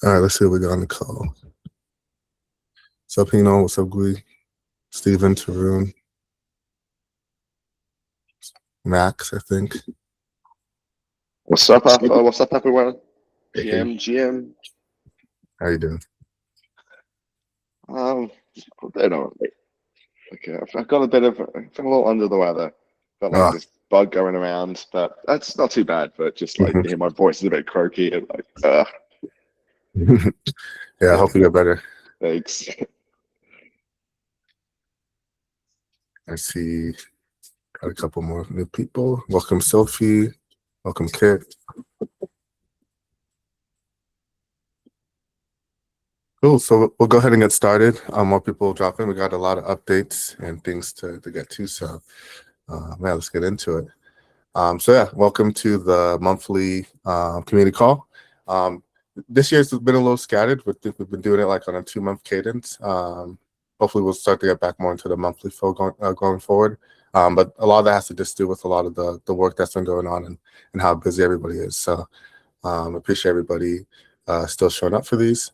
All right, let's see what we got on the call. What's up, Hino? What's up, Glee? Steven, Tarun, Max, I think. What's up, Alpha? What's up, everyone? Hey. GM. How you doing? Um, I don't. Okay, I've got a bit of. I feel a little under the weather. Got like Ah, this bug going around, but that's not too bad. But just like my voice is a bit croaky and like, yeah, I hope you get better. thanks. I see got a couple more new people. Welcome, Sophie. Welcome, Kit. Cool. So we'll go ahead and get started. More people drop in. We got a lot of updates and things to get to. So, let's get into it. Welcome to the monthly community call. This year's been a little scattered. We've been doing it like on a 2-month cadence. Hopefully, we'll start to get back more into the monthly flow going forward. But a lot of that has to just do with a lot of the work that's been going on and how busy everybody is. So, appreciate everybody still showing up for these.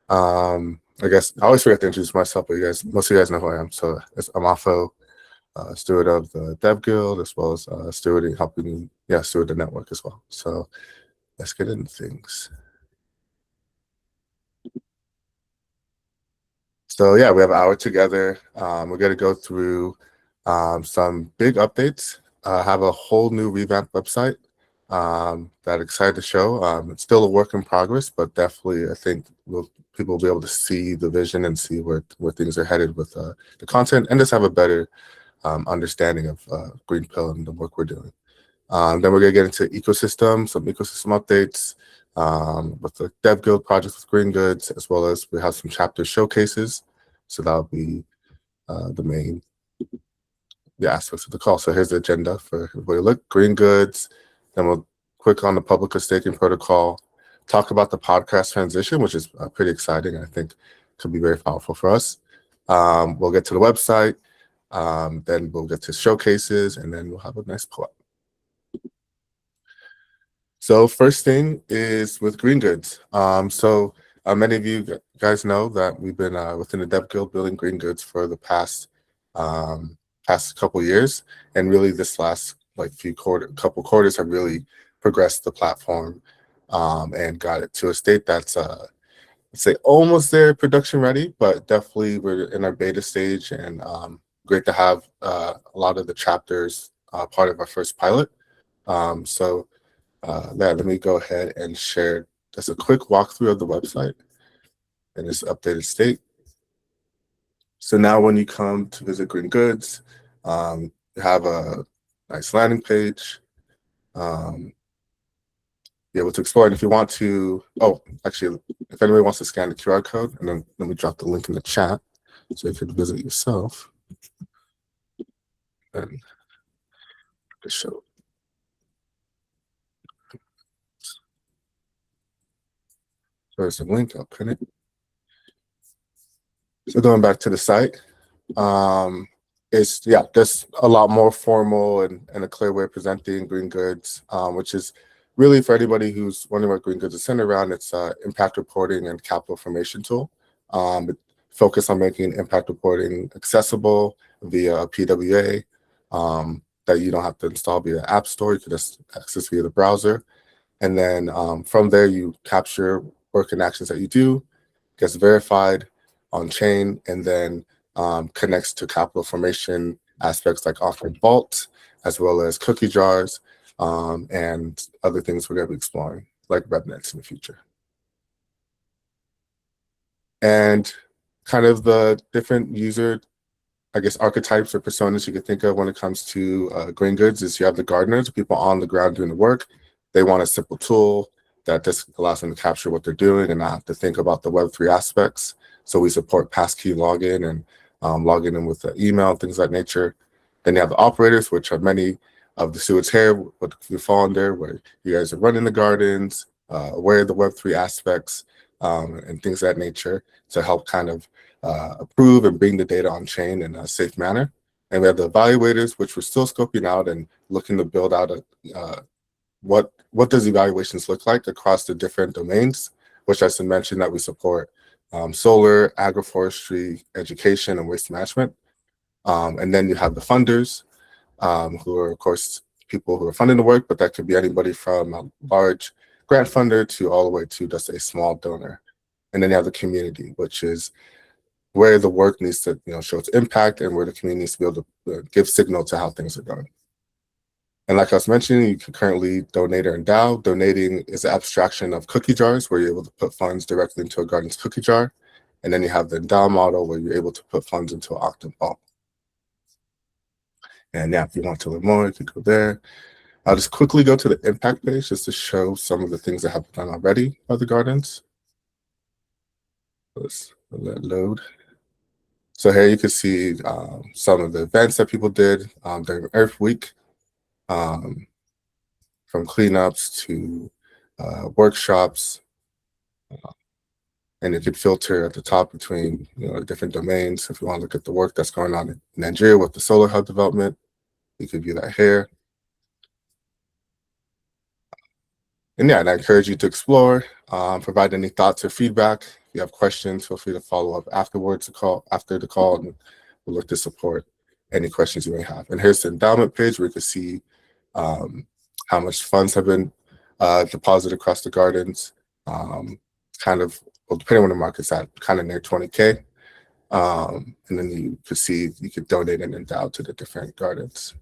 I guess I always forget to introduce myself, but most of you guys know who I am. So I'm Afo, steward of the Dev Guild, as well as helping steward the network as well. So let's get into things. So yeah, we have an hour together. We're going to go through some big updates. Have a whole new revamped website that excited to show. It's still a work in progress, but definitely I think people will be able to see the vision and see where things are headed with the content, and just have a better understanding of Greenpill and the work we're doing. Then we're going to get into some ecosystem updates with the Dev Guild projects with Green Goods, as well as we have some chapter showcases. So that'll be the main aspects of the call. So here's the agenda for everybody. Look, Green Goods. Then we'll click on the public staking protocol, talk about the podcast transition, which is pretty exciting. I think could be very powerful for us. We'll get to the website. Then we'll get to showcases, and then we'll have a nice pull-up. So first thing is with Green Goods. Many of you guys know that we've been within the Dev Guild building Green Goods for the past couple years, and really this last couple quarters have really progressed the platform and got it to a state that's let's say almost there, production ready, but definitely we're in our beta stage, and great to have a lot of the chapters part of our first pilot. Let me go ahead and share just a quick walkthrough of the website and its updated state. So now when you come to visit Green Goods, you have a nice landing page. Be able to explore it if you want to. Oh, actually, if anybody wants to scan the QR code, and then let me drop the link in the chat so you can visit yourself. And just show. So there's a link, I'll pin it. So going back to the site, it's just a lot more formal and a clear way of presenting Green Goods, which is really for anybody who's wondering what Green Goods is centered around. It's impact reporting and capital formation tool. Focus on making impact reporting accessible via PWA that you don't have to install via the App Store. You can just access via the browser. And then from there, you capture work and actions that you do, gets verified on chain, and then connects to capital formation aspects like offering vault, as well as cookie jars, and other things we're going to be exploring, like RevNets in the future. And kind of the different user, I guess, archetypes or personas you could think of when it comes to Green Goods is you have the gardeners, people on the ground doing the work. They want a simple tool that just allows them to capture what they're doing and not have to think about the Web3 aspects. So we support passkey login and logging in with the email, things of that nature. Then you have the operators, which are many of the stewards here, what you fall under, where you guys are running the gardens, aware of the Web3 aspects, and things of that nature to help kind of approve and bring the data on chain in a safe manner. And we have the evaluators, which we're still scoping out and looking to build out what does evaluations look like across the different domains. which I should mention that we support solar, agroforestry, education, and waste management. And then you have the funders, who are, of course, people who are funding the work, but that could be anybody from a large grant funder to all the way to just a small donor. And then you have the community, which is where the work needs to, show its impact and where the community needs to be able to give signal to how things are going. And like I was mentioning, you can currently donate or endow. Donating is an abstraction of cookie jars where you're able to put funds directly into a garden's cookie jar. And then you have the endow model where you're able to put funds into an octave vault. And yeah, if you want to learn more, you can go there. I'll just quickly go to the impact page just to show some of the things that have been done already by the gardens. Let's let that load. So here you can see some of the events that people did during Earth Week, from cleanups to workshops. And you could filter at the top between different domains. If you want to look at the work that's going on in Nigeria with the solar hub development, you can view that here. And yeah, and I encourage you to explore, provide any thoughts or feedback. If you have questions, feel free to follow up after the call, and we'll look to support any questions you may have. And here's the endowment page where you can see how much funds have been deposited across the gardens, kind of, well, depending on the market's at, kind of near 20K. And then you could see you could donate and endow to the different gardens.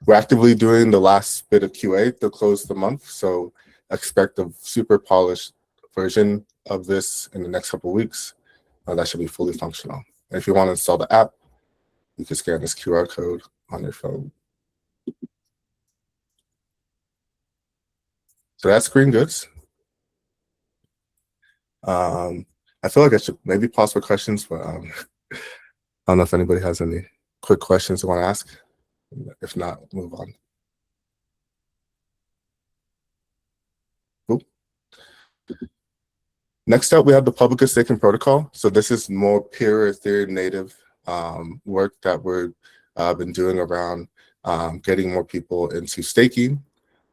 We're actively doing the last bit of QA to close the month, so expect a super polished version of this in the next couple of weeks. That should be fully functional. And if you want to install the app, you can scan this QR code on your phone. So that's Green Goods. I feel like I should maybe pause for questions, but I don't know if anybody has any quick questions they want to ask. If not, move on. Oop. Next up, we have the public staking protocol. So this is more pure Ethereum native work that we've been doing around getting more people into staking.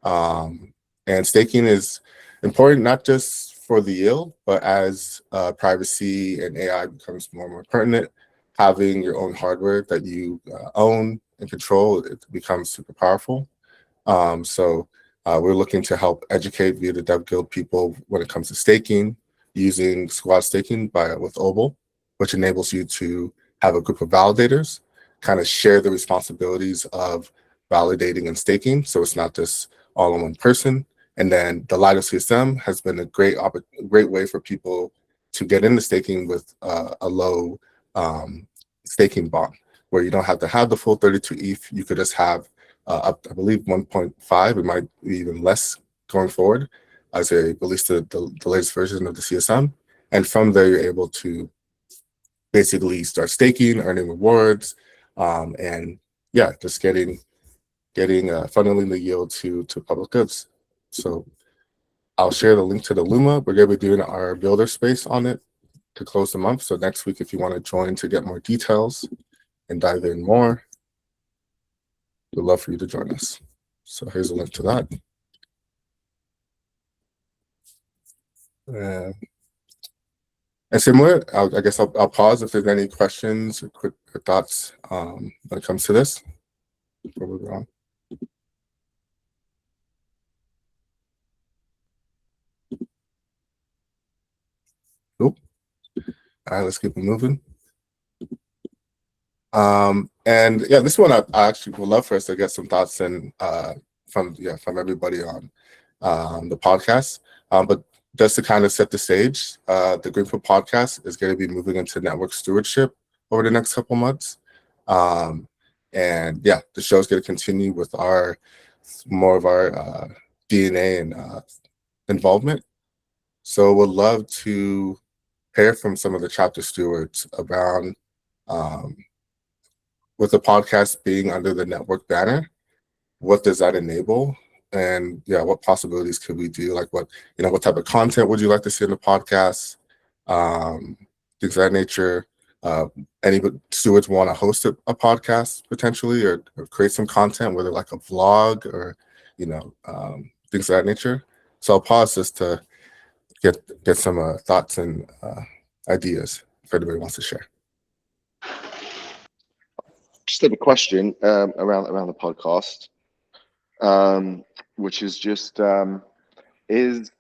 And staking is important not just for the yield, but as privacy and AI becomes more and more pertinent, having your own hardware that you own and control, it becomes super powerful. So we're looking to help educate via the Dev Guild people when it comes to staking, using squad staking with Obol, which enables you to have a group of validators kind of share the responsibilities of validating and staking. So it's not just all in one person. And then the Lido CSM has been a great way for people to get into staking with a low staking bond, where you don't have to have the full 32 ETH. You could just have up, I believe, 1.5. It might be even less going forward as they release the latest version of the CSM. And from there, you're able to basically start staking, earning rewards, and yeah, just getting funneling the yield to public goods. So I'll share the link to the Luma. We're going to be doing our builder space on it to close the month. So next week, if you want to join to get more details and dive in more, we'd love for you to join us. So here's a link to that. And similar, I guess I'll pause if there's any questions or quick thoughts when it comes to this before we go on. Nope. All right, let's keep it moving. And yeah, this one I actually would love for us to get some thoughts and from everybody on the podcast. But just to kind of set the stage, the Greenpill podcast is going to be moving into network stewardship over the next couple months. And yeah, the show is going to continue with more of our DNA and involvement. So we'd love to hear from some of the chapter stewards around with the podcast being under the network banner, what does that enable? And yeah, what possibilities could we do? Like what type of content would you like to see in the podcast? Things of that nature. Any stewards want to host a podcast potentially or create some content, whether like a vlog or, things of that nature. So I'll pause just to get some thoughts and ideas if anybody wants to share. Just have a question around the podcast, which is just is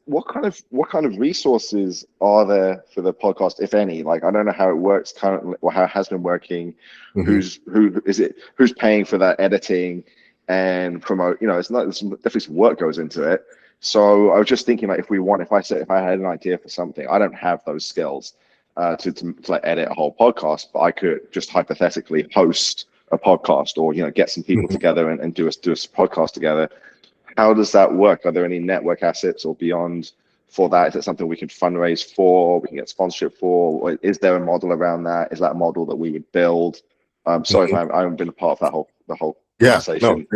what kind of resources are there for the podcast, if any? Like, I don't know how it works currently or how it has been working. Mm-hmm. Who's paying for that editing and promote? It's not, there's definitely some work goes into it. So I was just thinking, like, if I had an idea for something, I don't have those skills to like edit a whole podcast, but I could just hypothetically host a podcast or get some people Mm-hmm. together and do a podcast together. How does that work? Are there any network assets or beyond for that? Is it something we can fundraise for? We can get sponsorship for? Or is there a model around that? Is that a model that we would build? Sorry if I haven't been a part of the whole Yeah, conversation.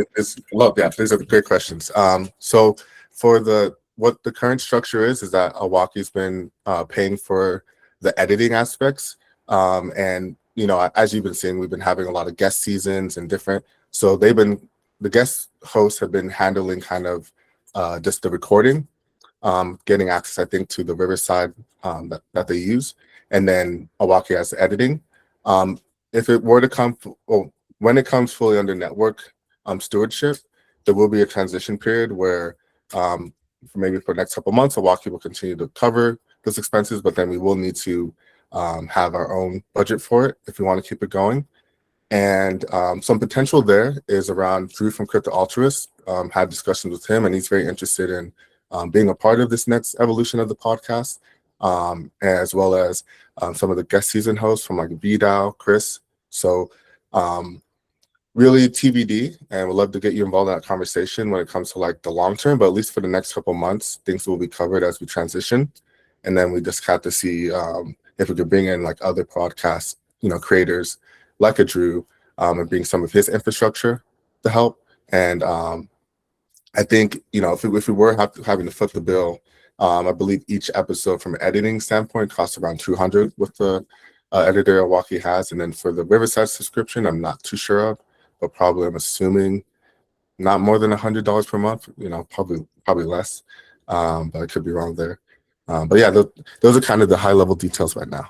no, these are great questions. So for what the current structure is that Awaki's been paying for the editing aspects. And as you've been seeing, we've been having a lot of guest seasons and different. So the guest hosts have been handling kind of just the recording, getting access, I think, to the Riverside that they use, and then Awaki has the editing. If it were to come, when it comes fully under network stewardship, there will be a transition period where maybe for the next couple of months, Awaki will continue to cover those expenses, but then we will need to have our own budget for it if we want to keep it going. And some potential there is around Drew from Crypto Altruist. Had discussions with him, and he's very interested in being a part of this next evolution of the podcast, as well as some of the guest season hosts from like VDAO, Chris. So really TBD, and we'd love to get you involved in that conversation when it comes to like the long term, but at least for the next couple of months, things will be covered as we transition. And then we just have to see if we could bring in like other podcast, creators like a Drew, and bring some of his infrastructure to help. And I think, if we were having to foot the bill, I believe each episode from an editing standpoint costs around $200 with the editor Awaki has. And then for the Riverside subscription, I'm not too sure of, but probably I'm assuming not more than $100 per month, probably less. But I could be wrong there. But yeah, those are kind of the high level details right now.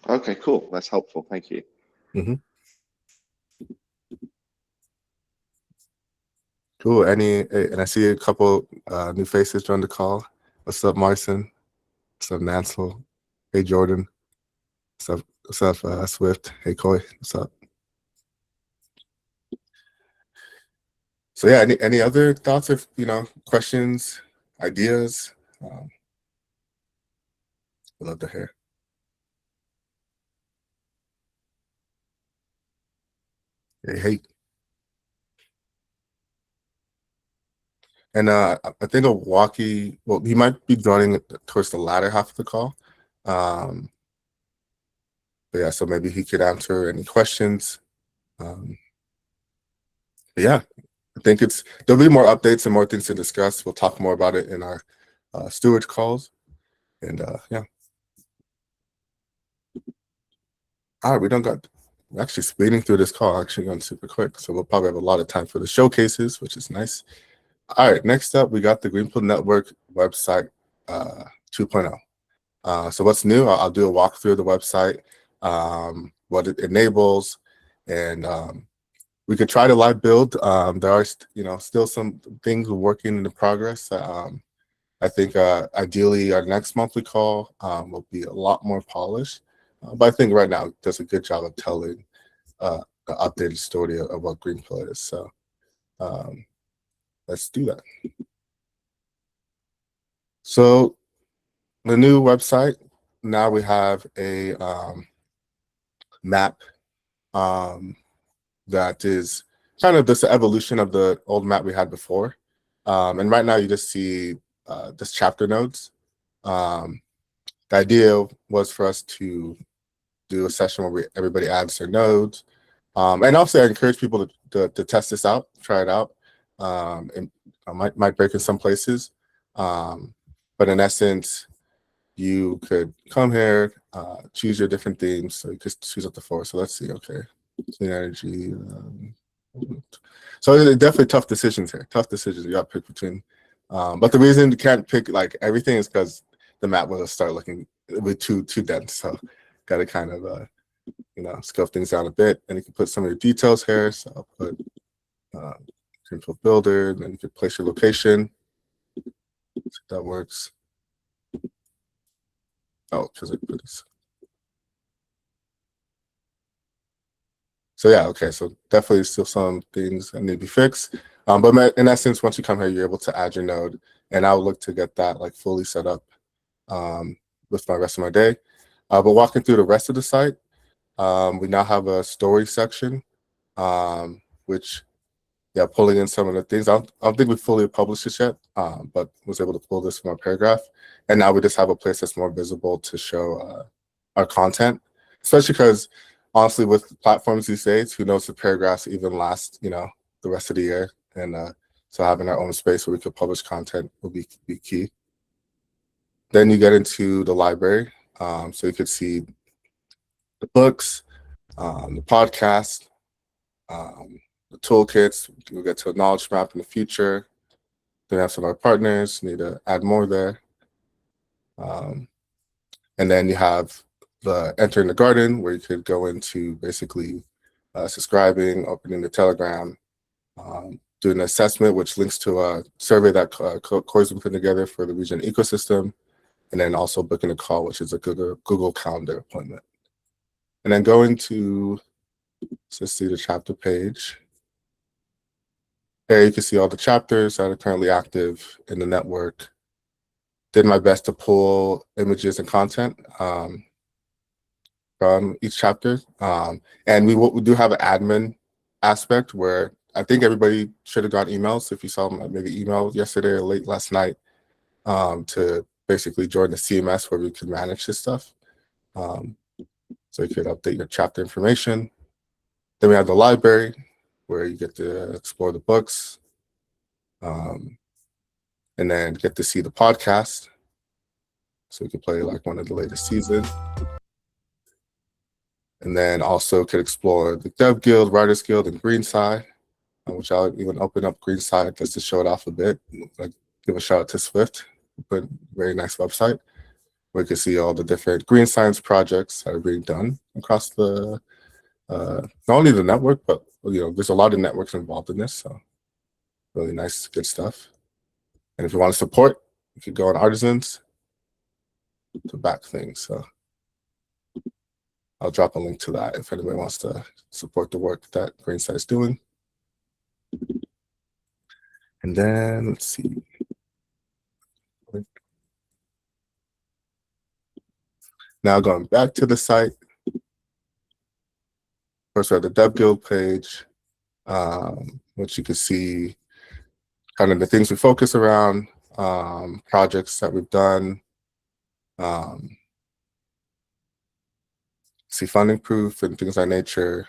Okay, cool. That's helpful. Thank you. Mm-hmm. Cool. And I see a couple new faces join the call. What's up, Marcin? What's up, Nansel? Hey, Jordan. What's up, Swift? Hey, Coy. What's up? So yeah, any other thoughts or questions, ideas? I'd love to hear. Hey. And I think Awaki, he might be joining towards the latter half of the call. But yeah, so maybe he could answer any questions. But yeah, I think there'll be more updates and more things to discuss. We'll talk more about it in our steward calls. And yeah. All right, we're actually speeding through this call, actually going super quick. So we'll probably have a lot of time for the showcases, which is nice. All right, next up, we got the Greenpill Network website 2.0. So what's new? I'll do a walkthrough of the website, what it enables, and we could try to live build. There are still some things we're working in progress. I think ideally our next monthly call will be a lot more polished. But I think right now it does a good job of telling the updated story of what Greenpill is. So let's do that. So the new website, now we have a map that is kind of just the evolution of the old map we had before. And right now you just see just chapter nodes. The idea was for us to do a session where everybody adds their nodes. And also I encourage people to test this out, try it out. And I might break in some places. But in essence, you could come here, choose your different themes. So you could choose up to 4. So let's see, okay. Clean energy, So definitely tough decisions here. Tough decisions you got to pick between. But the reason you can't pick like everything is because the map will start looking too dense. So got to kind of scope things down a bit. And you can put some of your details here. So I'll put Greenpill builder, and then you can place your location. So that works. Oh, because I put this. So yeah, okay. So definitely still some things that need to be fixed. But in essence, once you come here, you're able to add your node, and I'll look to get that like fully set up with my rest of my day. But walking through the rest of the site, we now have a story section, which pulling in some of the things. I don't think we fully published this yet, but was able to pull this from our paragraph, and now we just have a place that's more visible to show our content, especially because honestly, with platforms these days, who knows if paragraphs even last, the rest of the year. And so having our own space where we could publish content will be key. Then you get into the library. So you could see the books, the podcast, the toolkits. We'll get to a knowledge map in the future. Then we have some of our partners, need to add more there. And then you have the entering the garden, where you could go into basically subscribing, opening the Telegram, doing an assessment, which links to a survey that Corey's been putting together for the region ecosystem, and then also booking a call, which is a Google Calendar appointment. And then going to, let's see the chapter page. There you can see all the chapters that are currently active in the network. Did my best to pull images and content from each chapter. And we do have an admin aspect where I think everybody should have gotten emails. If you saw maybe email yesterday or late last night, to basically join the CMS where we can manage this stuff. So you could update your chapter information. Then we have the library where you get to explore the books, and then get to see the podcast. So you can play like one of the latest seasons. And then also could explore the Dev Guild, Writers Guild, and Greenside, which I'll even open up Greenside just to show it off a bit. Like give a shout out to Swift, but very nice website where you can see all the different green science projects that are being done across the not only the network, but there's a lot of networks involved in this. So really nice, good stuff. And if you want to support, you could go on Artisans to back things. So I'll drop a link to that if anybody wants to support the work that Greenside is doing. And then let's see. Now going back to the site. First, we have the Dev Guild page, which you can see kind of the things we focus around, projects that we've done. See funding proof and things of that nature.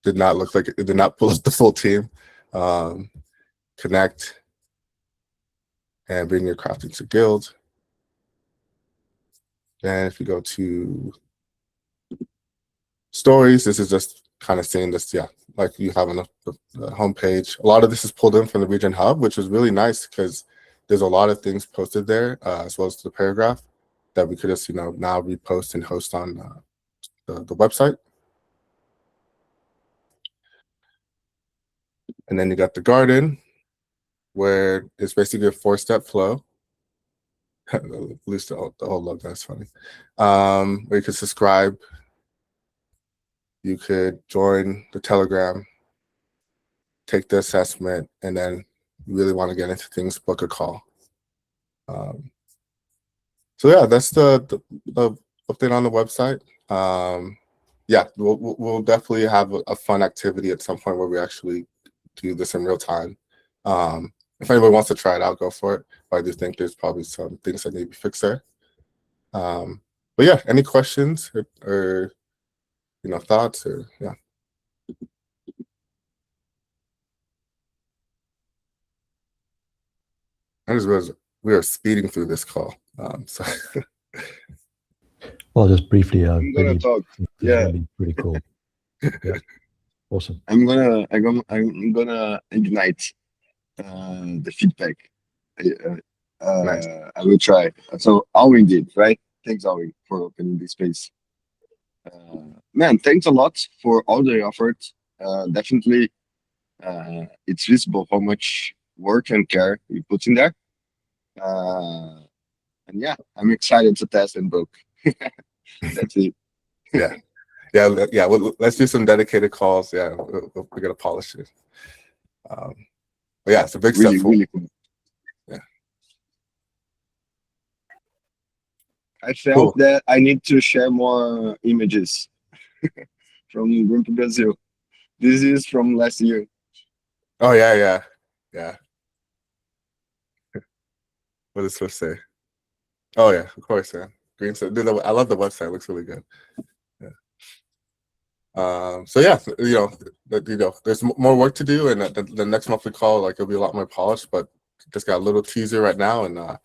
Did not look like it did not pull up the full team. Connect and bring your crafting to guild. And if you go to stories, this is just kind of seeing this, like you have on the homepage. A lot of this is pulled in from the region hub, which is really nice because there's a lot of things posted there, as well as the paragraph that we could just, now repost and host on the website. And then you got the garden, where it's basically a 4-step flow. At least the whole logo, that's funny. Where you could subscribe, you could join the Telegram, take the assessment, and then you really want to get into things, book a call. So yeah, that's the update on the website. We'll definitely have a fun activity at some point where we actually do this in real time. If anybody wants to try it out, go for it. But I do think there's probably some things that need to be fixed there. But yeah, any questions or thoughts or yeah. I just realized we are speeding through this call. So Well, just briefly, I'm gonna talk. Yeah, pretty cool. Yeah. Awesome. I'm gonna ignite the feedback. Nice. I will try. So Alwyn did, right? Thanks, Alwyn, for opening this space. Man, thanks a lot for all the effort. Definitely, it's visible how much work and care you put in there. Uh, and yeah, I'm excited to test and book. That's it. Yeah. Yeah. Well, let's do some dedicated calls. Yeah, we're gonna polish it. But yeah, it's a big step Really, forward. really cool. Yeah. I felt Cool. that I need to share more images from Greenpill Brazil. This is from last year. Oh yeah. What does Swift say? Oh yeah, of course, yeah. Green. Dude, I love the website. It looks really good. Yeah. So yeah, there's more work to do, and the next monthly call, like, it'll be a lot more polished. But just got a little teaser right now, and I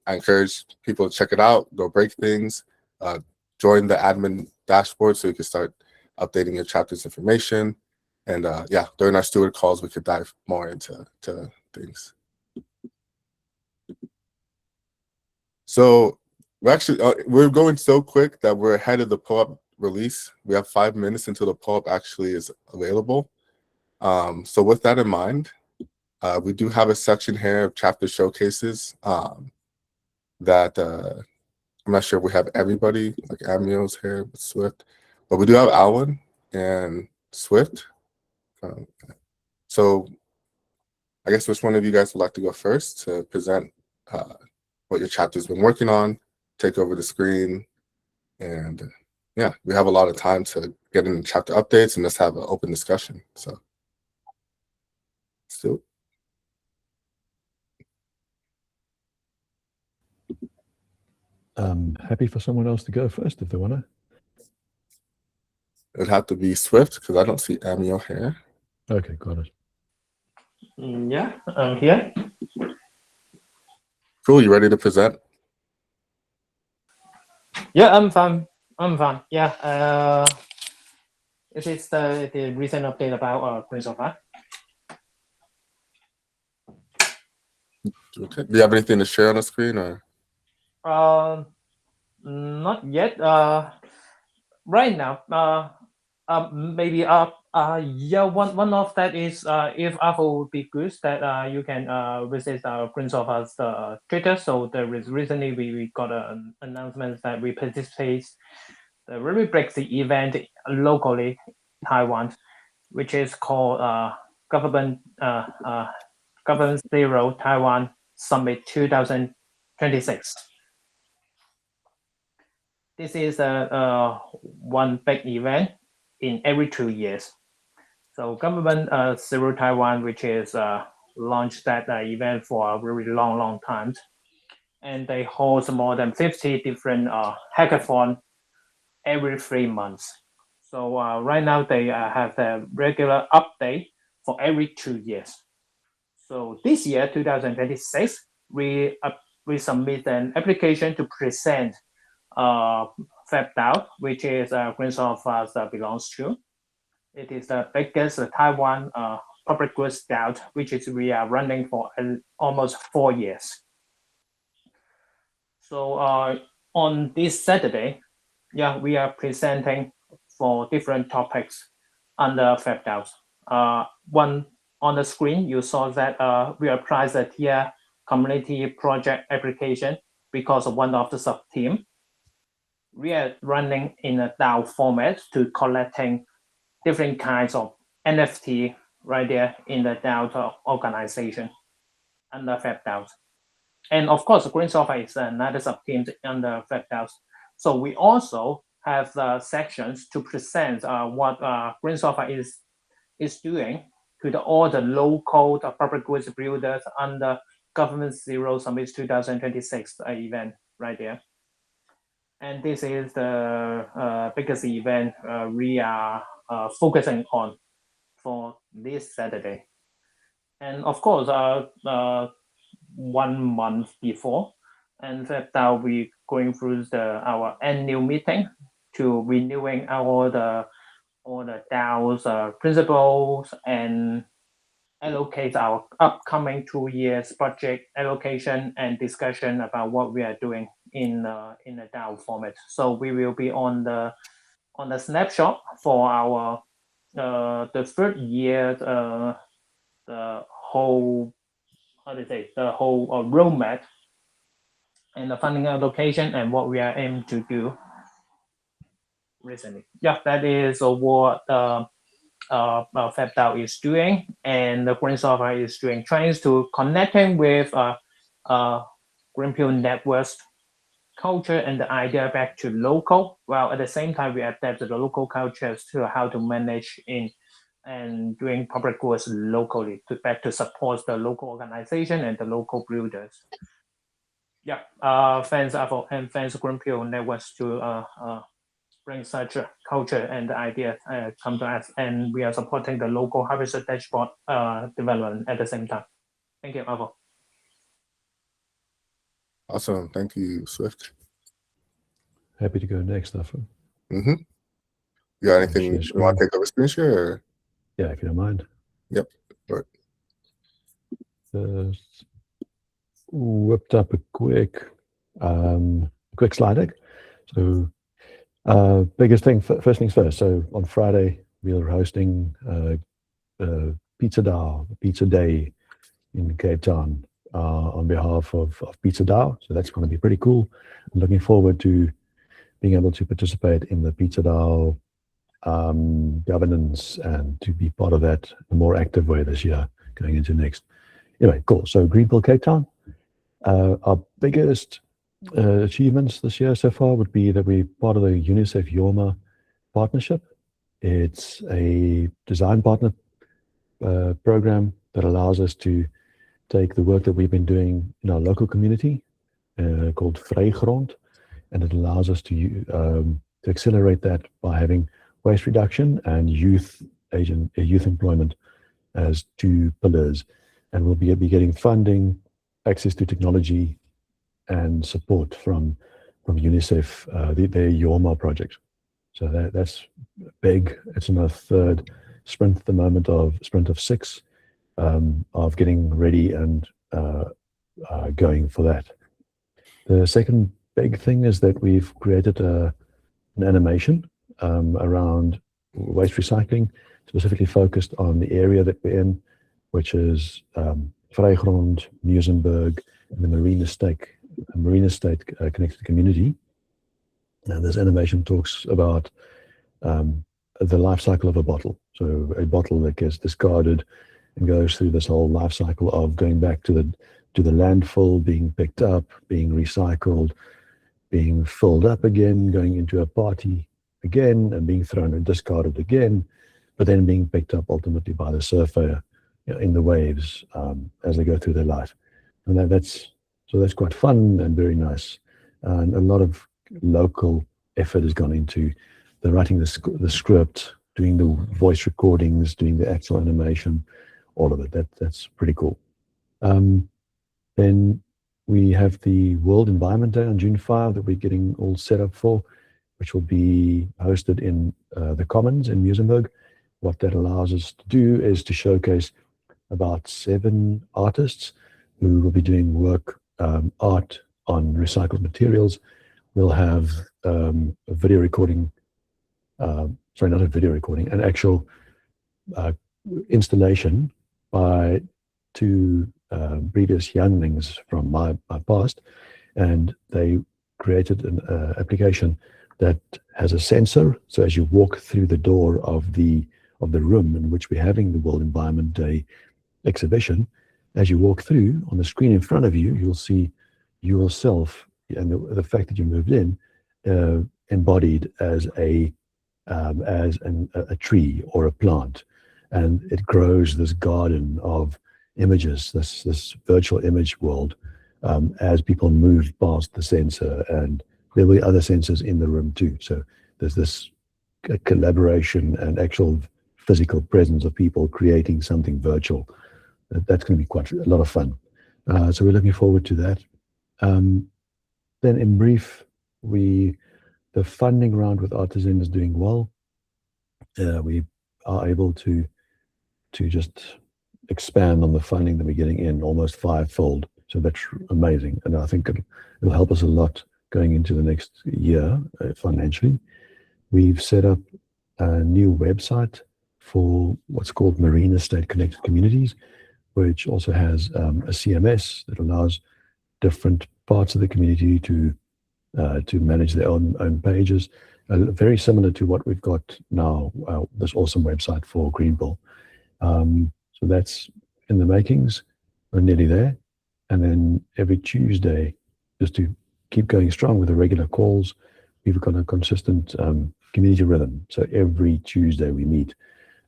encourage people to check it out. Go break things. Join the admin dashboard so you can start updating your chapter's information. And yeah, during our steward calls, we could dive more into things. So we're going so quick that we're ahead of the POAP release. We have 5 minutes until the POAP actually is available. So with that in mind, we do have a section here of chapter showcases that I'm not sure if we have everybody, like Amio's here with Swift, but we do have Alwyn and Swift. So I guess which one of you guys would like to go first to present what your chapter's been working on, take over the screen, and yeah, we have a lot of time to get into chapter updates and just have an open discussion. So still. Happy for someone else to go first if they want to. It'd have to be Swift because I don't see Amio here. Okay, got it. Yeah, I'm here. Cool, you ready to present? Yeah, I'm fine. Yeah. This is the recent update about Prince of Art. Okay. Do you have anything to share on the screen, or? Not yet. Right now. Maybe. Yeah. One of that is if Apple would be good, that you can visit Prince of Art's Twitter. So there is recently we got an announcement that we participate the very breakthrough event locally Taiwan, which is called Government Zero Taiwan Summit 2026. This is one big event in every 2 years. So Government Zero Taiwan, which is launched that event for a very long time, and they hold more than 50 different hackathon every 3 months. So right now they have the regular update for every 2 years. So this year, 2026, we submit an application to present FabDAO, which is Prince of Art belongs to. It is the biggest Taiwan public goods DAO, which is we are running for almost 4 years. So on this Saturday, yeah, we are presenting for different topics under FabDAOs. One on the screen, you saw that we applied the TIA community project application because of one of the sub-team. We are running in a DAO format to collecting different kinds of NFT right there in the DAO organization under FabDAOs. And of course, Green Software is another sub-team under FabDAOs. So we also have sections to present what Green Software is doing to all the local public goods builders under Government Zero Summit 2026 event right there. And this is the biggest event we are focusing on for this Saturday. And of course, 1 month before, and that we going through our annual meeting to renewing all the all the DAO's principles and allocate our upcoming 2 years budget allocation and discussion about what we are doing in a DAO format. So we will be on the snapshot for our the third year, the whole roadmap and the funding allocation and what we are aiming to do recently. Yeah, that is what FabDAO is doing, and the Green Software is doing, trying to connecting with Greenpill networks culture and the idea back to local, while at the same time we adapt the local cultures to how to manage in and doing public goods locally to support the local organization and the local builders. Yeah, thanks Apple and thanks Greenpill networks to bring such a culture and idea come to us, and we are supporting the local harvester dashboard development at the same time. Thank you, Apple. Awesome. Thank you, Swift. Happy to go next, Afro. Mm-hmm. You got anything Share you screen. want to take over screen share? Or? Yeah, if you don't mind. Yep. Right. Whipped up a quick slide deck. So biggest thing, first things first. So on Friday, we are hosting Pizza Day in Cape Town on behalf of Pizza DAO. So that's going to be pretty cool. I'm looking forward to being able to participate in the Pizza DAO governance and to be part of that in a more active way this year going into next. Anyway, cool. So Greenpill Cape Town. Our biggest achievements this year so far would be that we're part of the UNICEF YORMA partnership. It's a design partner program that allows us to take the work that we've been doing in our local community called Vrygrond, and it allows us to accelerate that by having waste reduction and youth employment as two pillars. And we'll be getting funding, access to technology, and support from UNICEF, their YORMA project. So that's big. It's in our third sprint at the moment sprint of 6 of getting ready and going for that. The second big thing is that we've created an animation around waste recycling, specifically focused on the area that we're in, which is Vrygrond, Muizenberg, and the Marine Estate connected community. And this animation talks about the life cycle of a bottle. So a bottle that gets discarded and goes through this whole life cycle of going back to the landfill, being picked up, being recycled, being filled up again, going into a party again, and being thrown and discarded again, but then being picked up ultimately by the surfer in the waves as they go through their life. And that's quite fun and very nice. And a lot of local effort has gone into the writing the script, doing the voice recordings, doing the actual animation, all of it. That's pretty cool. Then we have the World Environment Day on June 5 that we're getting all set up for, which will be hosted in the Commons in Muizenberg. What that allows us to do is to showcase about 7 artists who will be doing art on recycled materials. We'll have a video recording, sorry, not a video recording, an actual installation by 2 breeders younglings from my past, and they created an application that has a sensor. So as you walk through the door of the room in which we're having the World Environment Day exhibition, as you walk through, on the screen in front of you, you'll see yourself and the fact that you moved in embodied as a tree or a plant, and it grows this garden of images, this virtual image world, as people move past the sensor, and there will be other sensors in the room too. So there's this collaboration and actual physical presence of people creating something virtual. That's going to be quite a lot of fun. So we're looking forward to that. Then in brief, the funding round with Artisan is doing well. we are able to just expand on the funding that we're getting in almost fivefold. So that's amazing, and I think it'll help us a lot going into the next year financially. We've set up a new website for what's called Marine Estate Connected Communities, which also has a CMS that allows different parts of the community to manage their own pages, very similar to what we've got now, this awesome website for Greenpill. So that's in the makings. We're nearly there. And then every Tuesday, just to keep going strong with the regular calls, we've got a consistent community rhythm. So every Tuesday we meet.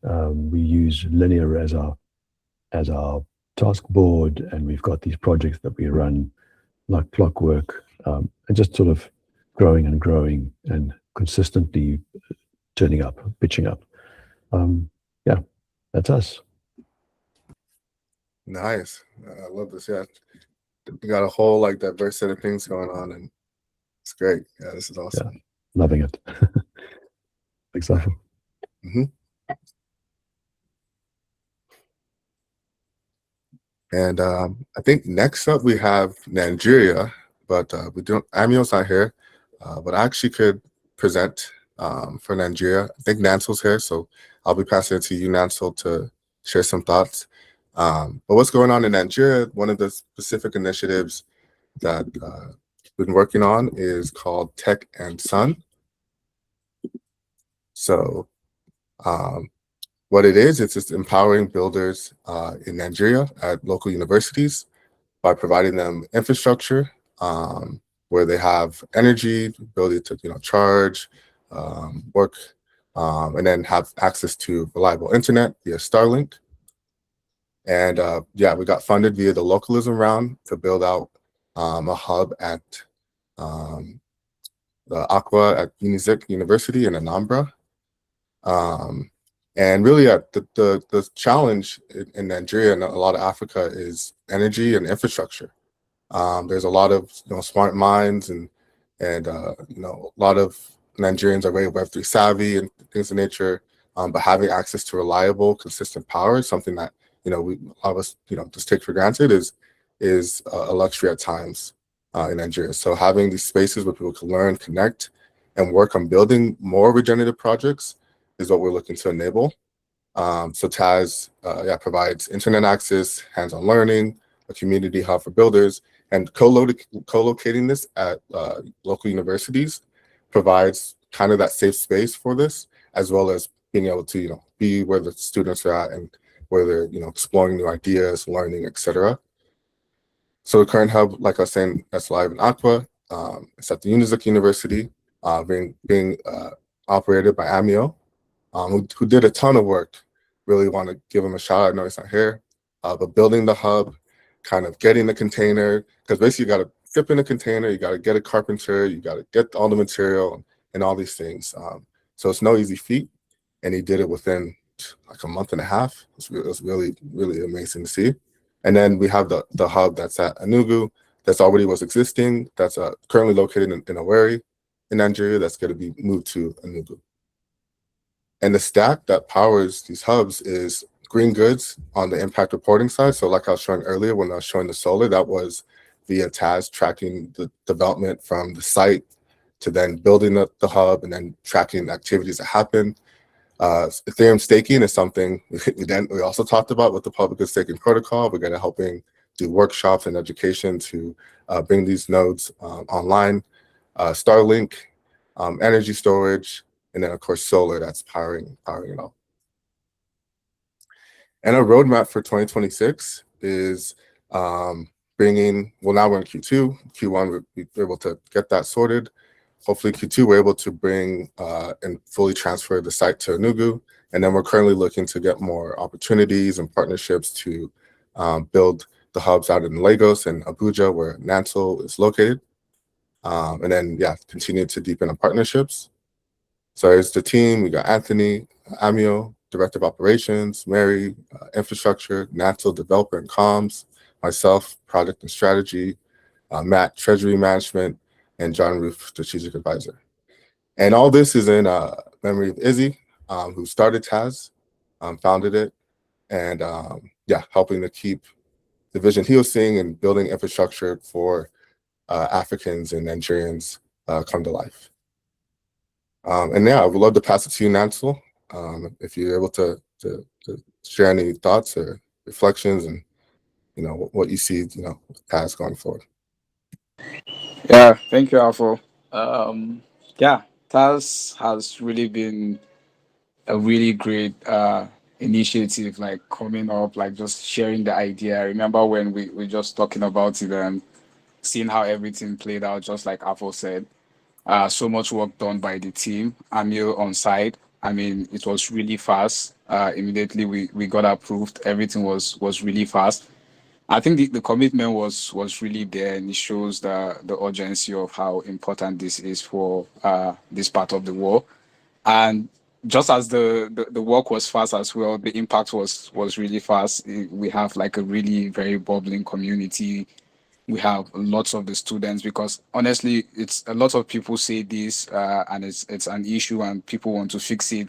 We use Linear as our task board, and we've got these projects that we run like clockwork, and just sort of growing and consistently turning up, pitching up. Yeah, that's us. Nice. I love this. Yeah, we got a whole like diverse set of things going on, and it's great. Yeah, this is awesome. Yeah, loving it. Thanks, Alpha. And I think next up we have Nigeria, but we don't. Amio's not here, but I actually could present for Nigeria. I think Nancel's here, so I'll be passing it to you, Nancel, to share some thoughts. But what's going on in Nigeria? One of the specific initiatives that we've been working on is called Tech and Sun. So what it is, it's just empowering builders in Nigeria at local universities by providing them infrastructure where they have energy, ability to charge, work, and then have access to reliable internet via Starlink. And yeah, we got funded via the localism round to build out a hub at the Aqua at Unizik University in Anambra. And really, the challenge in Nigeria and a lot of Africa is energy and infrastructure. There's a lot of smart minds and a lot of Nigerians are very Web3 savvy and things of nature. But having access to reliable, consistent power is something that a lot of us just take for granted is a luxury at times in Nigeria. So having these spaces where people can learn, connect, and work on building more regenerative projects is what we're looking to enable. So Taz provides internet access, hands-on learning, a community hub for builders, and co-locating this at local universities provides kind of that safe space for this, as well as being able to be where the students are at and where they're exploring new ideas, learning, etc. So the current hub, like I was saying, that's live in Aqua. It's at the Unizik University, being operated by Amio, who did a ton of work. Really want to give him a shout out. I know he's not here, but building the hub, kind of getting the container, because basically you got to ship in a container, you got to get a carpenter, you got to get all the material and all these things. So it's no easy feat, and he did it within like a month and a half. It was really, really amazing to see. And then we have the hub that's at Enugu, that's already was existing, that's currently located in Owerri in Nigeria, that's going to be moved to Enugu. And the stack that powers these hubs is green goods on the impact reporting side. So like I was showing earlier when I was showing the solar, that was via Taz tracking the development from the site to then building the hub and then tracking activities that happen. Ethereum staking is something we also talked about with the public good staking protocol. We're going to helping do workshops and education to bring these nodes online. Starlink, energy storage, and then of course solar that's powering it all. And our roadmap for 2026 is bringing. Well, now we're in Q2. Q1 we're able to get that sorted. Hopefully Q2 we're able to bring and fully transfer the site to Enugu, and then we're currently looking to get more opportunities and partnerships to build the hubs out in Lagos and Abuja, where Nancel is located, and then continue to deepen our partnerships. So it's the team. We got Anthony, Amio, Director of Operations, Mary, Infrastructure, Nancel, Developer and Comms, myself, Product and Strategy, Matt, Treasury Management, and John Roof, Strategic Advisor. And all this is in memory of Izzy, who started Taz, founded it, and yeah, helping to keep the vision he was seeing and building infrastructure for Africans and Nigerians come to life. And yeah, I would love to pass it to you, Nansel, if you're able to share any thoughts or reflections and, you know, what you see, you know, Taz going forward. Yeah, thank you, Alfo. Yeah, TAS has really been a really great initiative, like coming up, like just sharing the idea. I remember when we were just talking about it and seeing how everything played out, just like Alfo said. So much work done by the team. Amil on site. I mean, it was really fast. Immediately we got approved. Everything was really fast. I think the commitment was really there, and it shows the urgency of how important this is for this part of the world. And just as the work was fast as well, the impact was really fast. We have like a really very bubbling community. We have lots of the students, because honestly, it's a lot of people say this, and it's an issue and people want to fix it,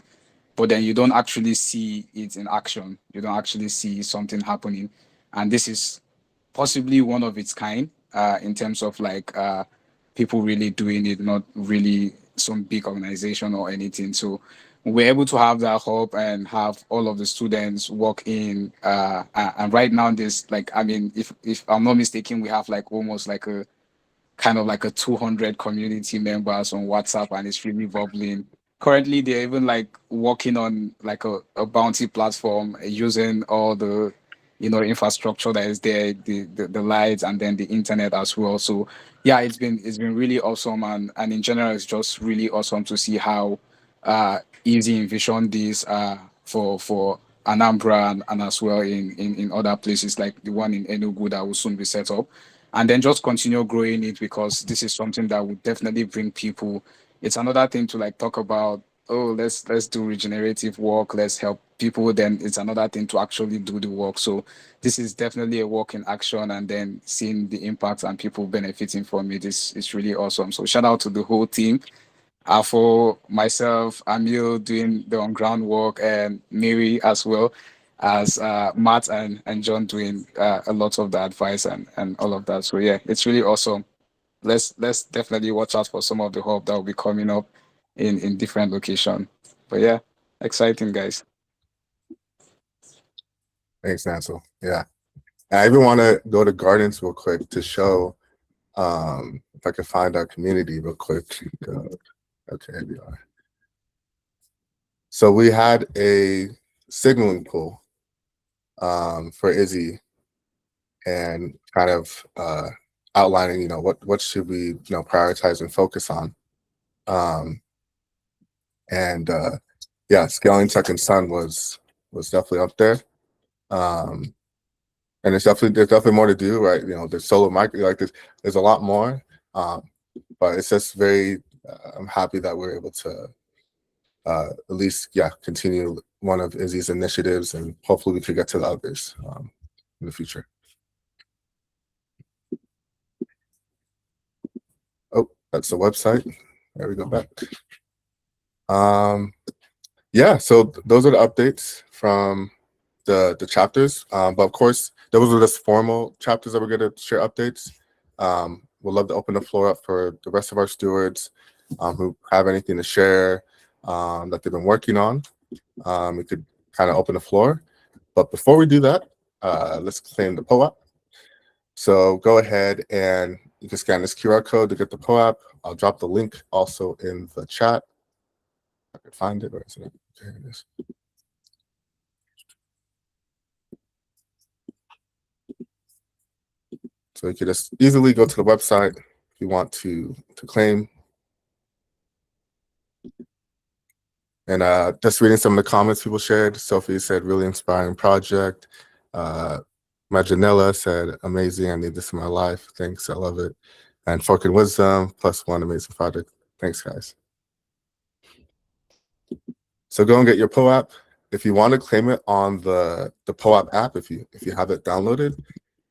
but then you don't actually see it in action. You don't actually see something happening, and this is possibly one of its kind, in terms of like people really doing it, not really some big organization or anything. So we're able to have that hub and have all of the students work in, and right now this, like, I mean, if I'm not mistaken, we have like almost like a kind of like a 200 community members on WhatsApp, and it's really bubbling. Currently, they're even like working on like a bounty platform, using all the, you know, infrastructure that is there, the lights, and then the internet as well. So yeah, it's been really awesome, and in general, it's just really awesome to see how easy envision this for Anambra, and as well in other places like the one in Enugu that will soon be set up, and then just continue growing it, because this is something that would definitely bring people. It's another thing to like talk about, oh, let's do regenerative work, let's help people. Then it's another thing to actually do the work. So this is definitely a work in action, and then seeing the impact and people benefiting from it is really awesome. So shout out to the whole team. For myself, Amil doing the on ground work, and Mary as well as Matt and John doing a lot of the advice and all of that. So yeah, it's really awesome. Let's definitely watch out for some of the hub that will be coming up in different location. But yeah, exciting, guys. Thanks, Nansel. Yeah. I even want to go to Gardens real quick to show, if I can find our community real quick. Okay, here we are. So we had a signaling pool for Izzy, and kind of outlining, you know, what should we, you know, prioritize and focus on. And yeah, scaling tech and sun was definitely up there. And there's definitely more to do, right? You know, there's solo micro, like there's a lot more. But it's just very, I'm happy that we're able to at least, yeah, continue one of Izzy's initiatives, and hopefully we could get to the others in the future. Oh, that's the website. There we go back. Yeah, so those are the updates from the chapters. But of course, those are just formal chapters that we're going to share updates. We'd love to open the floor up for the rest of our stewards who have anything to share that they've been working on. We could kind of open the floor. But before we do that, let's claim the POAP. So go ahead and you can scan this QR code to get the POAP. I'll drop the link also in the chat. I could find it. Where is it? There it is. So you can just easily go to the website if you want to claim. And just reading some of the comments people shared. Sophie said, really inspiring project. Majanella said, amazing, I need this in my life. Thanks, I love it. And Fork and Wisdom, +1 amazing project. Thanks, guys. So go and get your POAP. If you want to claim it on the POAP app, if you have it downloaded,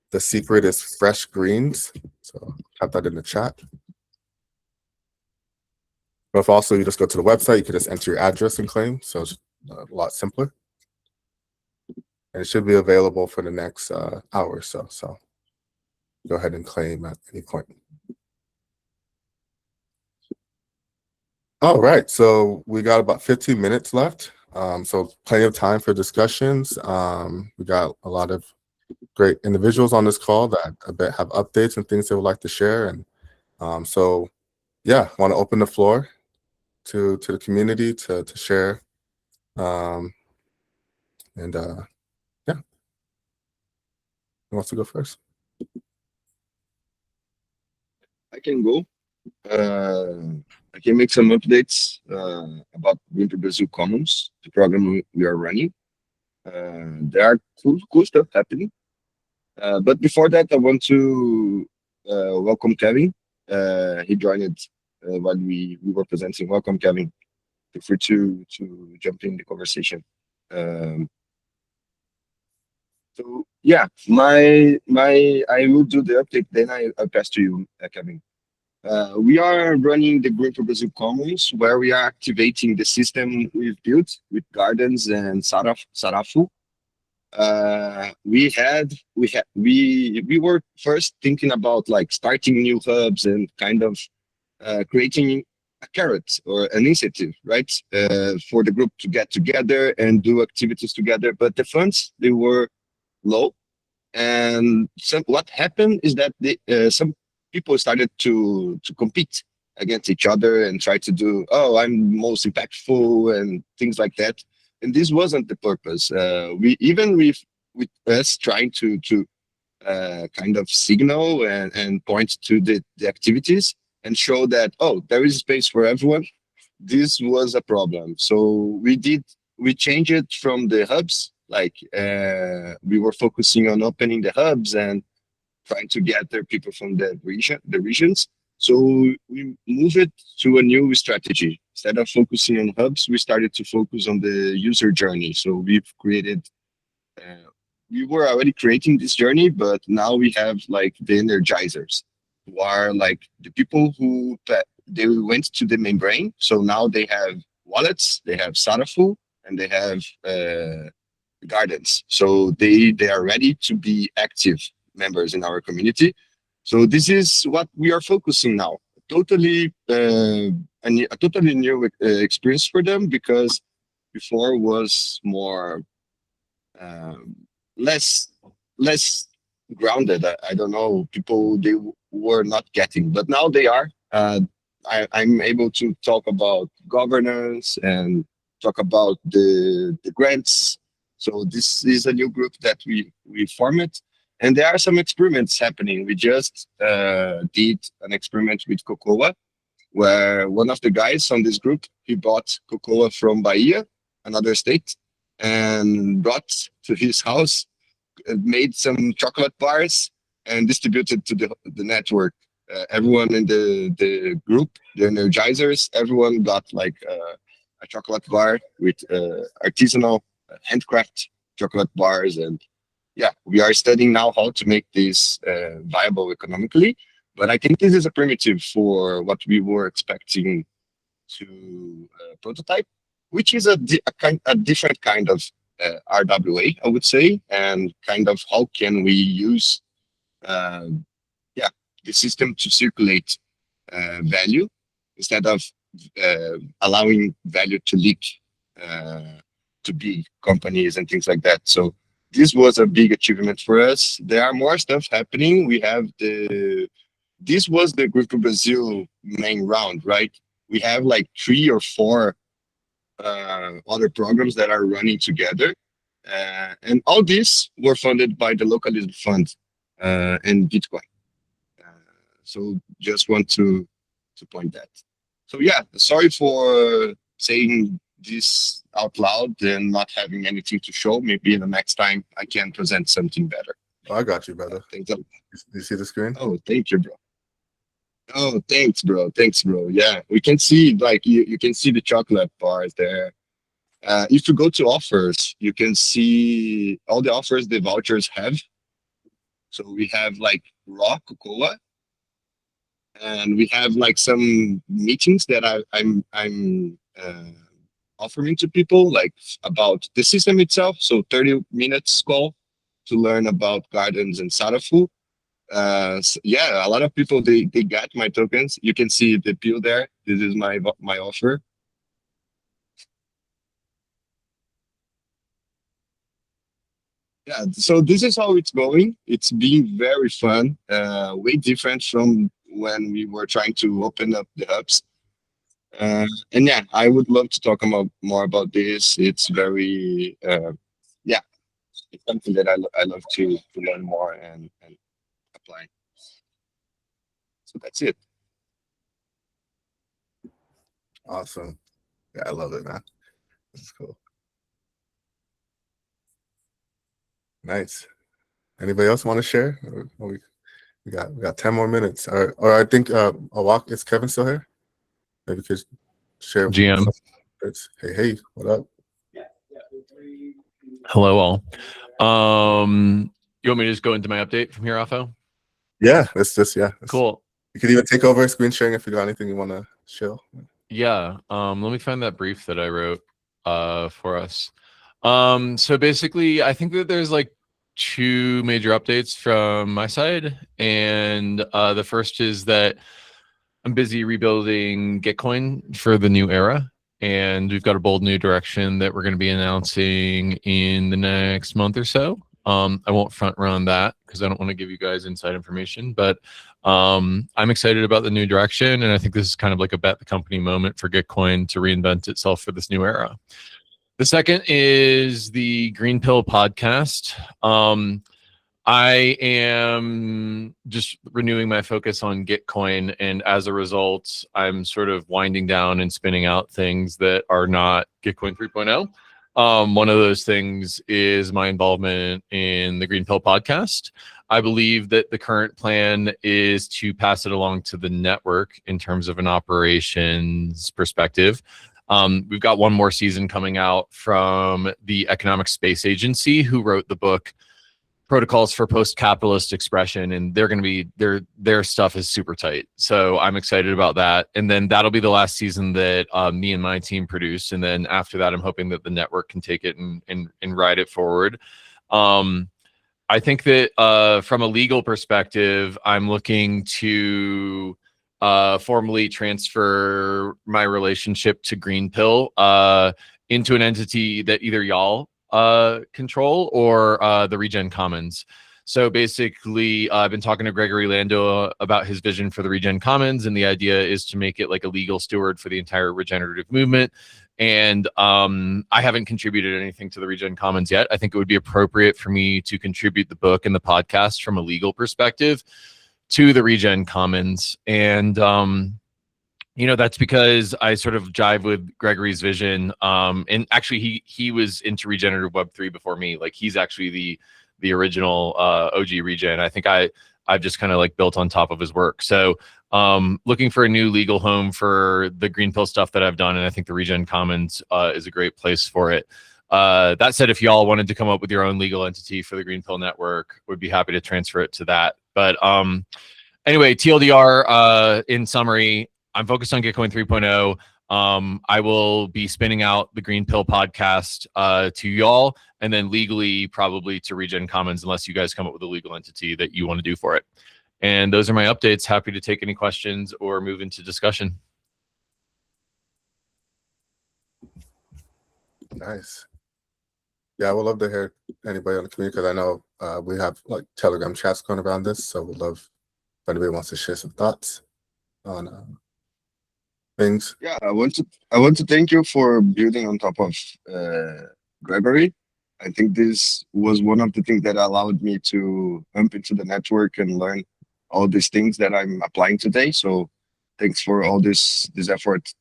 the secret is fresh greens. So type that in the chat. But if also you just go to the website, you can just enter your address and claim. So it's a lot simpler. And it should be available for the next hour or so. So go ahead and claim at any point. All right, so we got about 15 minutes left. So plenty of time for discussions. We got a lot of great individuals on this call that I bet have updates and things they would like to share. And so, yeah, want to open the floor to the community to share. Yeah, who wants to go first? I can go. I can make some updates about Greenpill Brazil Commons, the program we are running. There are cool stuff happening. But before that, I want to welcome Kevin. He joined while we were presenting. Welcome, Kevin. Feel free to jump in the conversation. So yeah, I will do the update. Then I'll pass to you, Kevin. We are running the Greenpill Brazil Commons, where we are activating the system we've built with Gardens and Sarafu. We were first thinking about like starting new hubs and kind of creating a carrot or an incentive, right, for the group to get together and do activities together. But the funds, they were low, and what happened is that some people started to compete against each other and try to do, oh, I'm most impactful and things like that. And this wasn't the purpose. We even with us trying to kind of signal and point to the activities and show that, oh, there is space for everyone. This was a problem. So we changed it from the hubs. Like we were focusing on opening the hubs and trying to gather people from the regions. So we moved it to a new strategy. Instead of focusing on hubs, we started to focus on the user journey. So we've created, we were already creating this journey, but now we have like the energizers, who are like the people who they went to the membrane. So now they have wallets, they have Sarafu, and they have gardens. So they are ready to be active members in our community. So this is what we are focusing now. Totally a totally new experience for them, because before was more less grounded. I don't know, people, they were not getting, but now they are. I'm able to talk about governance and talk about the grants. So this is a new group that we formed, and there are some experiments happening. We just did an experiment with cocoa, where one of the guys on this group, he bought cocoa from Bahia, another state, and brought to his house, made some chocolate bars, and distributed to the network. Everyone in the group, the energizers, everyone got like a chocolate bar with artisanal handcraft chocolate bars. And yeah, we are studying now how to make this viable economically. But I think this is a primitive for what we were expecting to prototype, which is a different kind of RWA, I would say, and kind of how can we use the system to circulate value instead of allowing value to leak to big companies and things like that. So this was a big achievement for us. There are more stuff happening. We have this was the Greenpill Brazil main round, right? We have like 3 or 4 other programs that are running together. And all these were funded by the Localism Fund and Gitcoin. So just want to point that. So yeah, sorry for saying this out loud and not having anything to show. Maybe the next time I can present something better. Oh, I got you, brother. Thanks. Do you see the screen? Oh, thank you, bro. Oh, thanks, bro. Thanks, bro. Yeah, we can see, like, you can see the chocolate bars there. If you go to offers, you can see all the offers the vouchers have. So we have like raw cocoa, and we have like some meetings that I'm offering to people, like about the system itself. So 30 minutes call to learn about gardens and Sadafu. Yeah, a lot of people they got my tokens. You can see the bill there. This is my offer. Yeah, so this is how it's going. It's been very fun, way different from when we were trying to open up the hubs. And yeah, I would love to talk about more about this. It's very, yeah, it's something that I love to learn more and apply. So that's it. Awesome. Yeah, I love it, man. This is cool. Nice. Anybody else want to share? We got 10 more minutes. Or I think Awak, is Kevin still here? Maybe we could share. GM. Hey, what up? Hello all. You want me to just go into my update from here, Afo? Yeah, let's Cool. You could even take over screen sharing if you got anything you want to show. Yeah. Let me find that brief that I wrote for us. So basically, I think that there's like two major updates from my side, and the first is that I'm busy rebuilding Gitcoin for the new era, and we've got a bold new direction that we're going to be announcing in the next month or so. I won't front run that because I don't want to give you guys inside information, but I'm excited about the new direction, and I think this is kind of like a bet the company moment for Gitcoin to reinvent itself for this new era. The second is the Greenpill podcast. I am just renewing my focus on Gitcoin, and as a result, I'm sort of winding down and spinning out things that are not Gitcoin 3.0. One of those things is my involvement in the Greenpill podcast. I believe that the current plan is to pass it along to the network in terms of an operations perspective. We've got one more season coming out from the Economic Space Agency, who wrote the book Protocols for Post-Capitalist Expression, and they're going to be their stuff is super tight. So I'm excited about that. And then that'll be the last season that me and my team produce. And then after that, I'm hoping that the network can take it and ride it forward. I think that from a legal perspective, I'm looking to formally transfer my relationship to Greenpill into an entity that either y'all control or the Regen Commons. So basically, I've been talking to Gregory Lando about his vision for the Regen Commons, and the idea is to make it like a legal steward for the entire regenerative movement. And I haven't contributed anything to the Regen Commons yet. I think it would be appropriate for me to contribute the book and the podcast from a legal perspective to the Regen Commons. And that's because I sort of jive with Gregory's vision. And actually, he was into regenerative Web3 before me. Like, he's actually the original OG Regen. I think I've just kind of like built on top of his work. So looking for a new legal home for the Greenpill stuff that I've done, and I think the Regen Commons is a great place for it. That said, if y'all wanted to come up with your own legal entity for the Greenpill network, would be happy to transfer it to that. But anyway, TLDR, in summary, I'm focused on Gitcoin 3.0. I will be spinning out the Greenpill podcast to y'all, and then legally probably to Regen Commons, unless you guys come up with a legal entity that you want to do for it. And those are my updates. Happy to take any questions or move into discussion. Nice. Yeah, I would love to hear anybody on the community, because I know we have like Telegram chats going around this, so we'd love if anybody wants to share some thoughts on things. Yeah, I want to thank you for building on top of Gregory. I think this was one of the things that allowed me to jump into the network and learn all these things that I'm applying today. So thanks for all this effort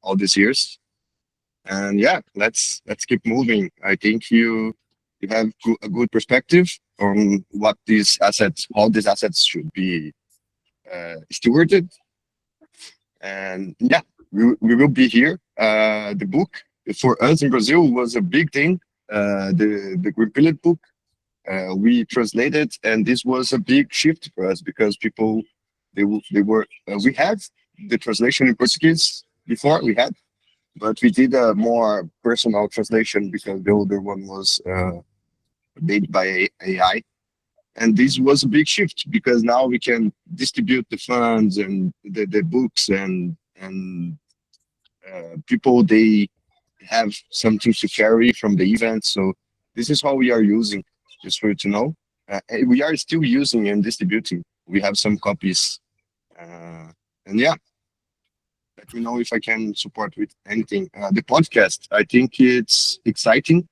all these years. And yeah, let's keep moving. I think you have a good perspective on what all these assets should be stewarded. And yeah, we will be here. The book for us in Brazil was a big thing. The Greenpill book we translated, and this was a big shift for us because people they were we had the translation in Portuguese before we had, but we did a more personal translation because the older one was made by AI. And this was a big shift because now we can distribute the funds and the books and people, they have something to carry from the event. So this is how we are using, just for you to know. We are still using and distributing. We have some copies. And yeah, let me know if I can support with anything. The podcast, I think it's exciting.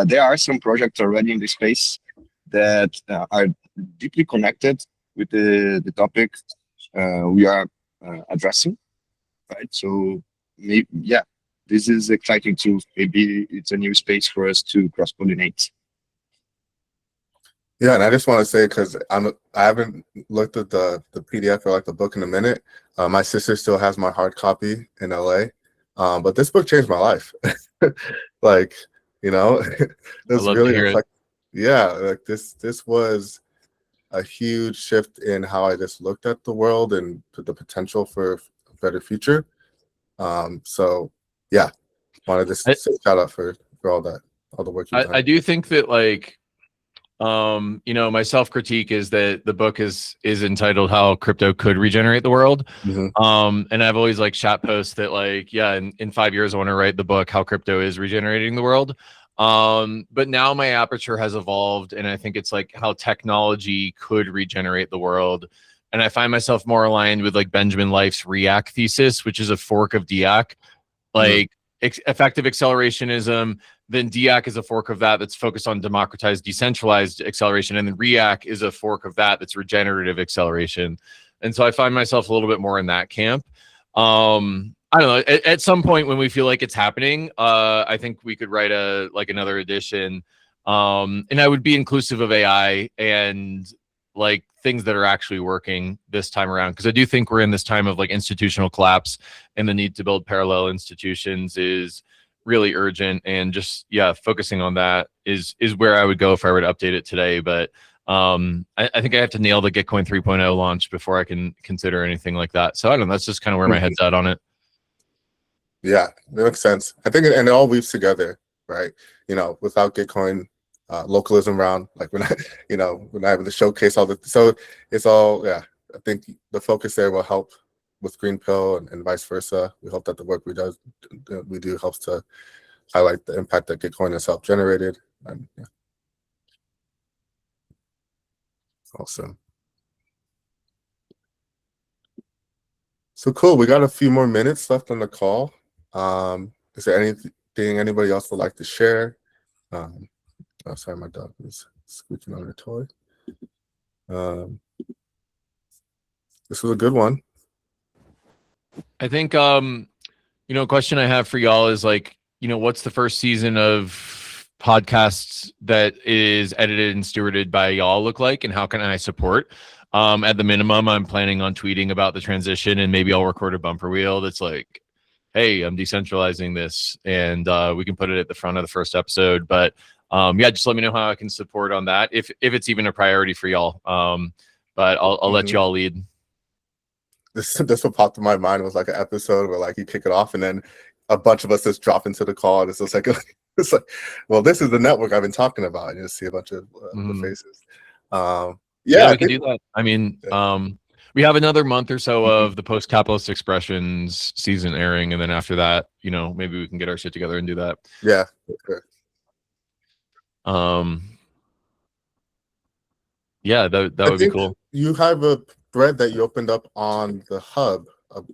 There are some projects already in the space that are deeply connected with the topic we are addressing, right? So maybe, yeah, this is exciting too. Maybe it's a new space for us to cross-pollinate. Yeah, and I just want to say, because I haven't looked at the PDF or like the book in a minute. My sister still has my hard copy in LA, but this book changed my life. Like, you know, it was love to really hear it. like, yeah, like this was a huge shift in how I just looked at the world and the potential for a better future. So yeah, wanted to say shout out for all that, all the work you've done. I do think that, like, you know, my self-critique is that the book is entitled How Crypto Could Regenerate the World. And I've always like chat posts that, like, yeah, in 5 years I want to write the book How Crypto is Regenerating the World. But now my aperture has evolved, and I think it's like how technology could regenerate the world. And I find myself more aligned with like Benjamin Life's REACT thesis, which is a fork of DIAC, like effective accelerationism. Then DIAC is a fork of that that's focused on democratized, decentralized acceleration. And then REACT is a fork of that that's regenerative acceleration. And so I find myself a little bit more in that camp. I don't know. At some point when we feel like it's happening, I think we could write another edition. And I would be inclusive of AI and like things that are actually working this time around. Because I do think we're in this time of like institutional collapse, and the need to build parallel institutions is really urgent. And just, yeah, focusing on that is where I would go if I were to update it today. But I think I have to nail the Gitcoin 3.0 launch before I can consider anything like that. So I don't know. That's just kind of where my head's at on it. Yeah, that makes sense. I think, and it all weaves together, right? You know, without Gitcoin, localism around, like we're not, you know, we're not able to showcase all the, so it's all, yeah, I think the focus there will help with Greenpill and vice versa. We hope that the work we do helps to highlight the impact that Gitcoin has helped generated. And yeah. Awesome. So cool. We got a few more minutes left on the call. Is there anything anybody else would like to share? Oh, sorry, my dog is squeaking on her toy. This was a good one. I think, you know, a question I have for y'all is like, you know, what's the first season of podcasts that is edited and stewarded by y'all look like, and how can I support? At the minimum, I'm planning on tweeting about the transition, and maybe I'll record a bumper wheel that's like, hey, I'm decentralizing this, and we can put it at the front of the first episode. But yeah, just let me know how I can support on that, if it's even a priority for y'all. But I'll let y'all lead. This what popped in my mind was like an episode where like you kick it off and then a bunch of us just drop into the call, and it's just like it's like, well, this is the network I've been talking about, and you just see a bunch of the faces. Yeah, we can do that. I mean, we have another month or so of the post-capitalist expressions season airing, and then after that, you know, maybe we can get our shit together and do that. Yeah. Okay. Yeah, that would be cool. You have a thread that you opened up on the hub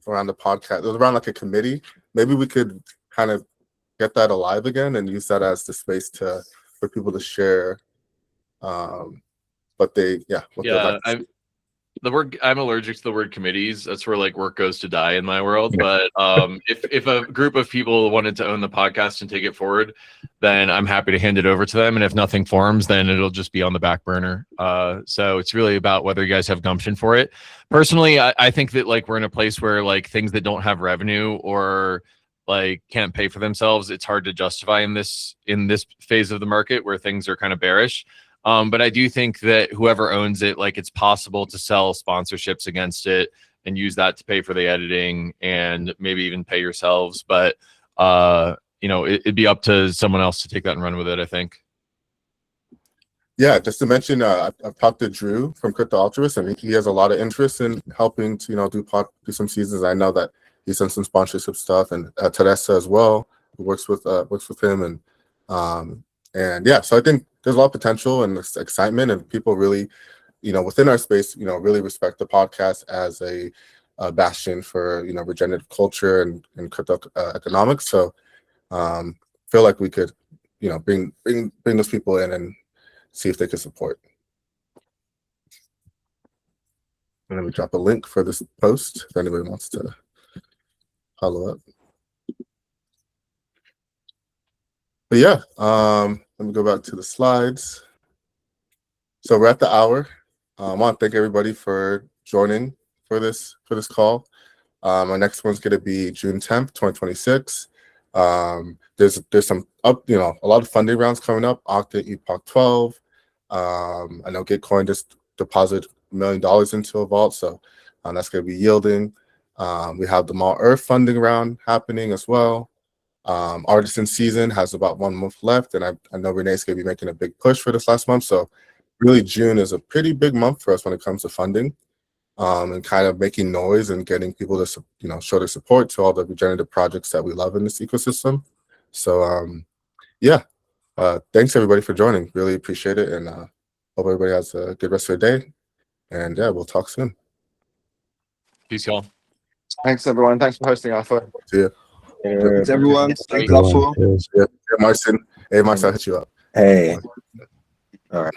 around the podcast. It was around like a committee. Maybe we could kind of get that alive again and use that as the space for people to share. But the word, I'm allergic to the word committees. That's where like work goes to die in my world. But if a group of people wanted to own the podcast and take it forward, then I'm happy to hand it over to them. And if nothing forms, then it'll just be on the back burner. So it's really about whether you guys have gumption for it. Personally, I think that like we're in a place where like things that don't have revenue or like can't pay for themselves, it's hard to justify in this phase of the market where things are kind of bearish. But I do think that whoever owns it, like it's possible to sell sponsorships against it and use that to pay for the editing and maybe even pay yourselves. But it'd be up to someone else to take that and run with it, I think. Yeah, just to mention, I've talked to Drew from Crypto Altruist, and he has a lot of interest in helping to do some seasons. I know that he's done some sponsorship stuff, and Teresa as well, who works with him, and yeah, so I think there's a lot of potential and excitement, and people really, within our space, really respect the podcast as a bastion for regenerative culture and crypto economics. So feel like we could bring those people in and see if they can support. And then we drop a link for this post if anybody wants to follow up. But yeah, let me go back to the slides. So we're at the hour. I want to thank everybody for joining for this call. Our next one's going to be June 10th, 2026. There's some a lot of funding rounds coming up. Octa Epoch 12. I know Gitcoin just deposited $1 million into a vault, so that's going to be yielding. We have the Mall Earth funding round happening as well. Artisan season has about 1 month left, and I know Renee's going to be making a big push for this last month. So really, June is a pretty big month for us when it comes to funding, and kind of making noise and getting people to show their support to all the regenerative projects that we love in this ecosystem. So yeah, thanks everybody for joining. Really appreciate it, and hope everybody has a good rest of their day. And yeah, we'll talk soon. Peace, y'all. Thanks, everyone. Thanks for hosting, Alpha. See ya. Thanks, everyone. Thanks, Everyone, Alpha. cheers. Yeah, Marcin. Hey, Marcin, I'll hit you up. Hey. All right.